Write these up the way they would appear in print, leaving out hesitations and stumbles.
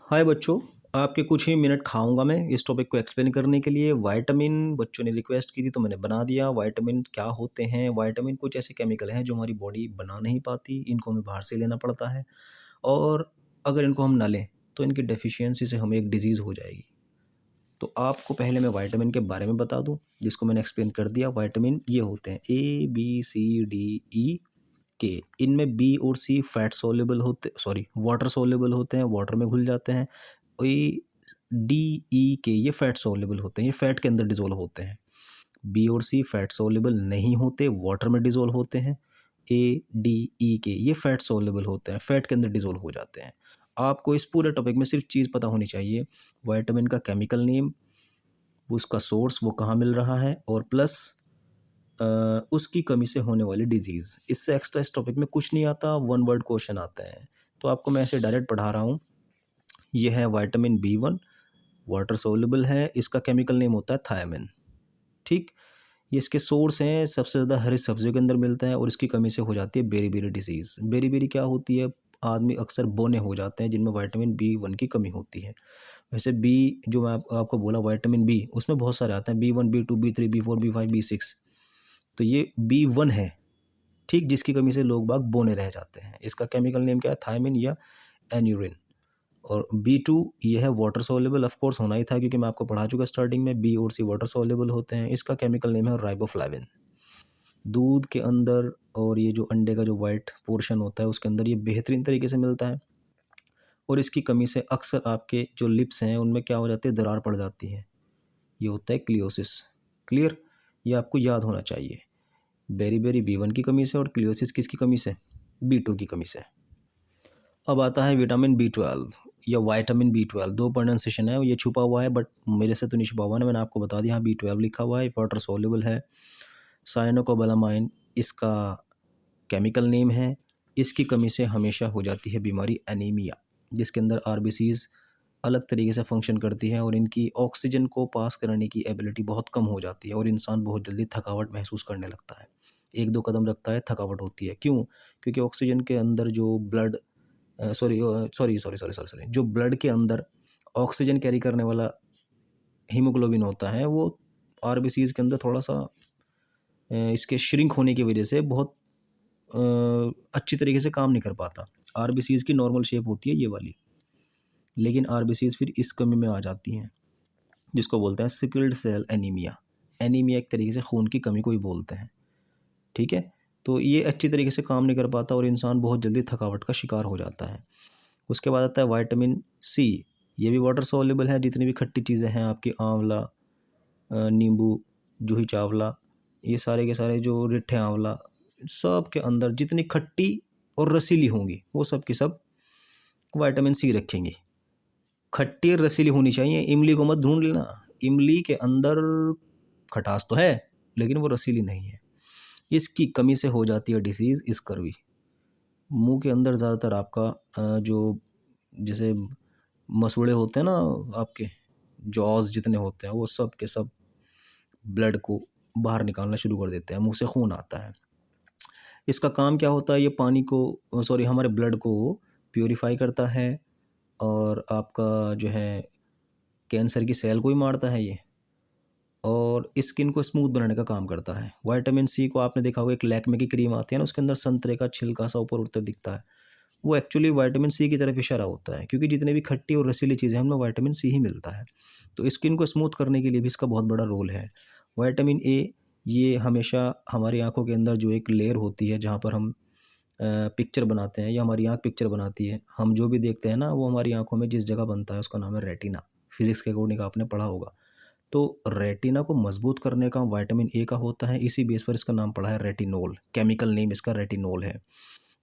हाय बच्चों, आपके कुछ ही मिनट खाऊंगा मैं इस टॉपिक को एक्सप्लेन करने के लिए। विटामिन बच्चों ने रिक्वेस्ट की थी तो मैंने बना दिया। विटामिन क्या होते हैं? विटामिन कुछ ऐसे केमिकल हैं जो हमारी बॉडी बना नहीं पाती, इनको हमें बाहर से लेना पड़ता है। और अगर इनको हम ना लें तो इनकी डेफिशिएंसी से हमें एक डिजीज़ हो जाएगी। तो आपको पहले मैं विटामिन के बारे में बता दूं, जिसको मैंने एक्सप्लेन कर दिया। विटामिन ये होते हैं A B C D E के। इनमें बी और सी फैट सोल्यूबल होते, सॉरी वाटर सोल्यूबल होते हैं, वाटर में घुल जाते हैं। ए डी ई के ये फैट सोल्यूबल होते हैं, ये फैट के अंदर डिजोल्व होते हैं। बी और सी फैट सोल्यूबल नहीं होते, वाटर में डिजोल्व होते हैं। ए डी ई के ये फैट सोल्यूबल होते हैं, फैट के अंदर डिजोल्व हो जाते हैं। आपको इस पूरे टॉपिक में सिर्फ चीज़ पता होनी चाहिए, विटामिन का केमिकल नेम, उसका सोर्स वो कहाँ मिल रहा है, और प्लस उसकी कमी से होने वाली डिजीज़। इससे एक्स्ट्रा इस टॉपिक में कुछ नहीं आता, वन वर्ड क्वेश्चन आते हैं। तो आपको मैं ऐसे डायरेक्ट पढ़ा रहा हूँ। ये है विटामिन B1, वाटर सोल्यूबल है, इसका केमिकल नेम होता है थायमिन। ठीक, ये इसके सोर्स हैं, सबसे ज़्यादा हरी सब्जियों के अंदर मिलता है, और इसकी कमी से हो जाती है बेरी-बेरी डिसीज़। बेरी-बेरी क्या होती है? आदमी अक्सर बौने हो जाते हैं जिनमें विटामिन B1 की कमी होती है। वैसे बी, जो मैं आपको बोला विटामिन बी, उसमें बहुत सारे आते हैं, B1 B2 B3 B4 B5 B6। तो ये B1 है, ठीक, जिसकी कमी से लोग बाग बौने रह जाते हैं। इसका केमिकल नेम क्या है? थायमिन या एन्यूरिन। और B2 ये है वाटर सोल्यूबल, ऑफ कोर्स होना ही था क्योंकि मैं आपको पढ़ा चुका स्टार्टिंग में, बी और सी वाटर सोल्यूबल होते हैं। इसका केमिकल नेम है राइबोफ्लाविन। दूध के अंदर और ये जो अंडे का जो वाइट पोर्शन होता है उसके अंदर ये बेहतरीन तरीके से मिलता है। और इसकी कमी से अक्सर आपके जो लिप्स हैं उनमें क्या हो जाती है? दरार पड़ जाती है। ये होता है क्लियोसिस। क्लियर? ये आपको याद होना चाहिए। बेरी-बेरी B1 की कमी से, और क्लियोसिस किसकी कमी से? B2 की कमी से। अब आता है विटामिन B12 या विटामिन B12। दो प्रोनाउंसिएशन है, ये छुपा हुआ है बट मेरे से तो नहीं छुपा हुआ ना, मैंने आपको बता दिया। हाँ, B12 लिखा हुआ है, वाटर सोल्यूबल है। साइनोकोबालामाइन इसका केमिकल नेम है। इसकी कमी से हमेशा हो जाती है बीमारी एनीमिया, जिसके अंदर आरबीसीज अलग तरीके से फंक्शन करती है और इनकी ऑक्सीजन को पास कराने की एबिलिटी बहुत कम हो जाती है और इंसान बहुत जल्दी थकावट महसूस करने लगता है। एक दो कदम रखता है, थकावट होती है। क्यों? क्योंकि ऑक्सीजन के अंदर जो ब्लड, सॉरी, जो ब्लड के अंदर ऑक्सीजन कैरी करने वाला हीमोग्लोबिन होता है, वो आरबीसीज के अंदर थोड़ा सा इसके श्रिंक होने की वजह से बहुत अच्छी तरीके से काम नहीं कर पाता। आरबीसीज की नॉर्मल शेप होती है ये वाली, लेकिन आरबीसीज फिर इस कमी में आ जाती हैं, जिसको बोलते हैं सिकल्ड सेल एनीमिया। एनीमिया एक तरीके से खून की कमी को ही बोलते हैं। ठीक है, तो ये अच्छी तरीके से काम नहीं कर पाता और इंसान बहुत जल्दी थकावट का शिकार हो जाता है। उसके बाद आता है विटामिन सी। ये भी वाटर सॉल्युबल है। जितनी भी खट्टी चीज़ें हैं आपकी, आंवला, नींबू, जूही चावला, ये सारे के सारे जो रिठे आंवला, सब के अंदर जितनी खट्टी और रसीली होंगी वो सब की सब विटामिन सी रखेंगी। खट्टी और रसीली होनी चाहिए। इमली को मत ढूंढ लेना, इमली के अंदर खटास तो है लेकिन वो रसीली नहीं है। इसकी कमी से हो जाती है डिसीज़ स्कर्वी। मुंह के अंदर ज़्यादातर आपका जो जैसे मसूड़े होते हैं ना आपके, जॉज जितने होते हैं वो सब के सब ब्लड को बाहर निकालना शुरू कर देते हैं, मुंह से खून आता है। इसका काम क्या होता है? ये पानी को, सॉरी, हमारे ब्लड को प्योरीफाई करता है और आपका जो है कैंसर की सेल को ही मारता है ये, और स्किन को स्मूथ बनाने का काम करता है। विटामिन सी को आपने देखा होगा, एक लैक्मे की क्रीम आती है ना, उसके अंदर संतरे का छिलका सा ऊपर उठकर दिखता है, वो एक्चुअली विटामिन सी की तरफ इशारा होता है, क्योंकि जितने भी खट्टी और रसीली चीज़ें हैं उनमें विटामिन सी ही मिलता है। तो स्किन को स्मूथ करने के लिए भी इसका बहुत बड़ा रोल है। विटामिन ए, ये हमेशा हमारी आंखों के अंदर जो एक लेयर होती है जहाँ पर हम पिक्चर बनाते हैं, या हमारी आंख पिक्चर बनाती है, हम जो भी देखते हैं ना वो हमारी आंखों में जिस जगह बनता है उसका नाम है रेटिना। फिजिक्स के अकॉर्डिंग आपने पढ़ा होगा। तो रेटिना को मजबूत करने का विटामिन ए का होता है, इसी बेस पर इसका नाम पड़ा है रेटिनोल। केमिकल नेम इसका रेटिनोल है।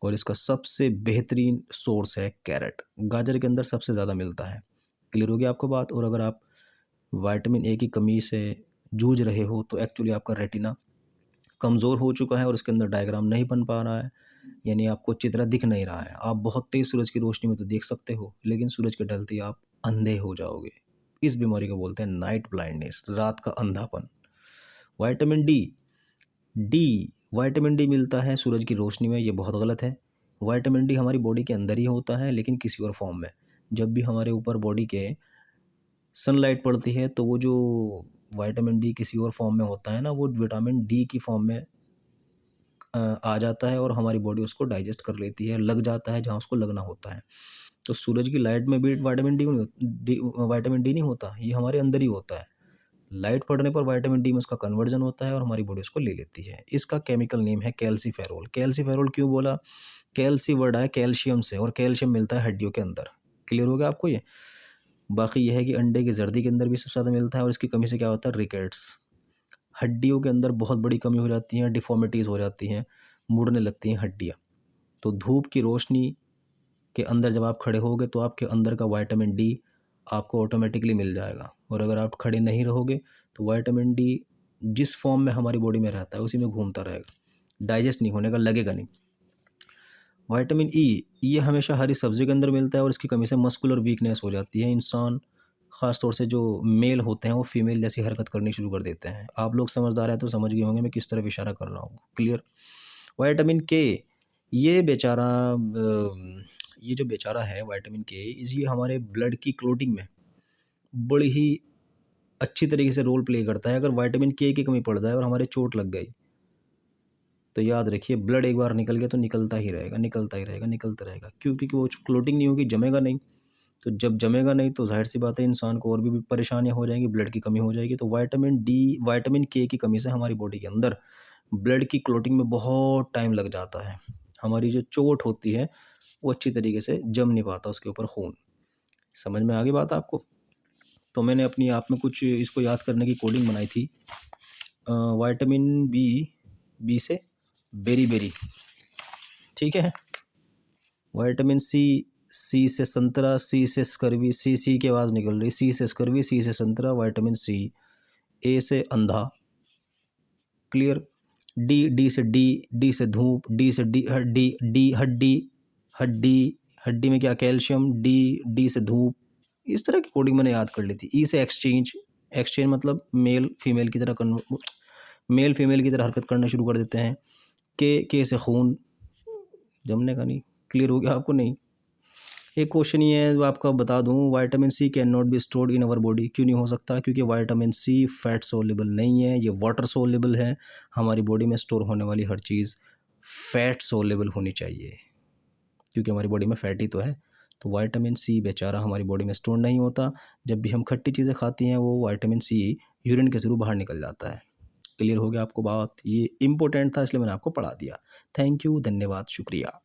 और इसका सबसे बेहतरीन सोर्स है कैरेट, गाजर के अंदर सबसे ज़्यादा मिलता है। क्लियर हो गया आपको बात? और अगर आप विटामिन ए की कमी से जूझ रहे हो तो एक्चुअली आपका रेटिना कमज़ोर हो चुका है और उसके अंदर डायग्राम नहीं बन पा रहा है, यानी आपको चित्र दिख नहीं रहा है। आप बहुत तेज़ सूरज की रोशनी में तो देख सकते हो, लेकिन सूरज के ढलते ही आप अंधे हो जाओगे। इस बीमारी को बोलते हैं नाइट ब्लाइंडनेस, रात का अंधापन। विटामिन डी, विटामिन डी मिलता है सूरज की रोशनी में, ये बहुत गलत है। विटामिन डी हमारी बॉडी के अंदर ही होता है लेकिन किसी और फॉर्म में। जब भी हमारे ऊपर बॉडी के सनलाइट पड़ती है तो वो जो विटामिन डी किसी और फॉर्म में होता है ना, वो विटामिन डी की फॉर्म में आ जाता है और हमारी बॉडी उसको डाइजेस्ट कर लेती है, लग जाता है जहाँ उसको लगना होता है। तो सूरज की लाइट में भी विटामिन डी नहीं होता, ये हमारे अंदर ही होता है। लाइट पड़ने पर विटामिन डी में उसका कन्वर्जन होता है और हमारी बॉडी उसको ले लेती है। इसका केमिकल नेम है कैल्सीफेरोल। कैल्सीफेरोल क्यों बोला? कैल्सी वर्ड आया कैल्शियम से और कैल्शियम मिलता है हड्डियों के अंदर। क्लियर हो गया आपको ये? बाकी ये है कि अंडे की जर्दी के अंदर भी सबसे ज़्यादा मिलता है और इसकी कमी से क्या होता है? रिकेट्स, हड्डियों के अंदर बहुत बड़ी कमी हो जाती है, डिफॉर्मिटीज़ हो जाती हैं, मुड़ने लगती हैं हड्डियाँ। तो धूप की रोशनी के अंदर जब आप खड़े होगे तो आपके अंदर का विटामिन डी आपको ऑटोमेटिकली मिल जाएगा, और अगर आप खड़े नहीं रहोगे तो विटामिन डी जिस फॉर्म में हमारी बॉडी में रहता है उसी में घूमता रहेगा, डाइजेस्ट नहीं होने का, लगेगा नहीं। विटामिन ई ये हमेशा हरी सब्जी के अंदर मिलता है और इसकी कमी से मस्कुलर वीकनेस हो जाती है। इंसान ख़ास तौर से जो मेल होते हैं वो फीमेल जैसी हरकत करनी शुरू कर देते हैं। आप लोग समझदार हैं तो समझ गए होंगे मैं किस तरफ इशारा कर रहा हूँ। क्लियर? विटामिन के ये बेचारा ये जो बेचारा है विटामिन के, इस ये हमारे ब्लड की क्लोटिंग में बड़ी ही अच्छी तरीके से रोल प्ले करता है। अगर विटामिन के की कमी पड़ जाए और हमारे चोट लग गई तो याद रखिए ब्लड एक बार निकल गया तो निकलता ही रहेगा, निकलता ही रहेगा, निकलता रहेगा। क्यों? क्योंकि वो क्लोटिंग नहीं होगी, जमेगा नहीं। तो जब जमेगा नहीं तो ज़ाहिर सी बात है इंसान को और भी परेशानियाँ हो जाएंगी, ब्लड की कमी हो जाएगी। तो विटामिन के की कमी से हमारी बॉडी के अंदर ब्लड की क्लोटिंग में बहुत टाइम लग जाता है। हमारी जो चोट होती है वो अच्छी तरीके से जम नहीं पाता उसके ऊपर खून। समझ में आ गई बात आपको? तो मैंने अपनी आप में कुछ इसको याद करने की कोडिंग बनाई थी। विटामिन बी से बेरी, ठीक है। विटामिन सी से संतरा, सी से स्कर्वी, सी की आवाज़ निकल रही, सी से स्कर्वी, सी से संतरा, विटामिन सी। ए से अंधा, क्लियर। डी से डी से धूप, डी से हड्डी, हड्डी में क्या? कैल्शियम। डी से धूप। इस तरह की कोडिंग मैंने याद कर ली थी। ई से एक्सचेंज मतलब मेल फीमेल की तरह हरकत करना शुरू कर देते हैं। के से खून, जमने का नहीं। क्लियर हो गया आपको? नहीं। एक क्वेश्चन ये है, आपका बता दूं, vitamin C cannot be stored in our body. क्यों नहीं हो सकता? क्योंकि विटामिन सी फैट सोल्युबल नहीं है, ये वाटर सोल्युबल है। हमारी बॉडी में स्टोर होने वाली हर चीज़ फैट सोल्युबल होनी चाहिए, क्योंकि हमारी बॉडी में फैट ही तो है। तो विटामिन सी बेचारा हमारी बॉडी में स्टोर नहीं होता। जब भी हम खट्टी चीज़ें खाती हैं वो विटामिन सी यूरिन के थ्रू बाहर निकल जाता है। क्लियर हो गया आपको बात? ये इंपॉर्टेंट था इसलिए मैंने आपको पढ़ा दिया। थैंक यू, धन्यवाद, शुक्रिया।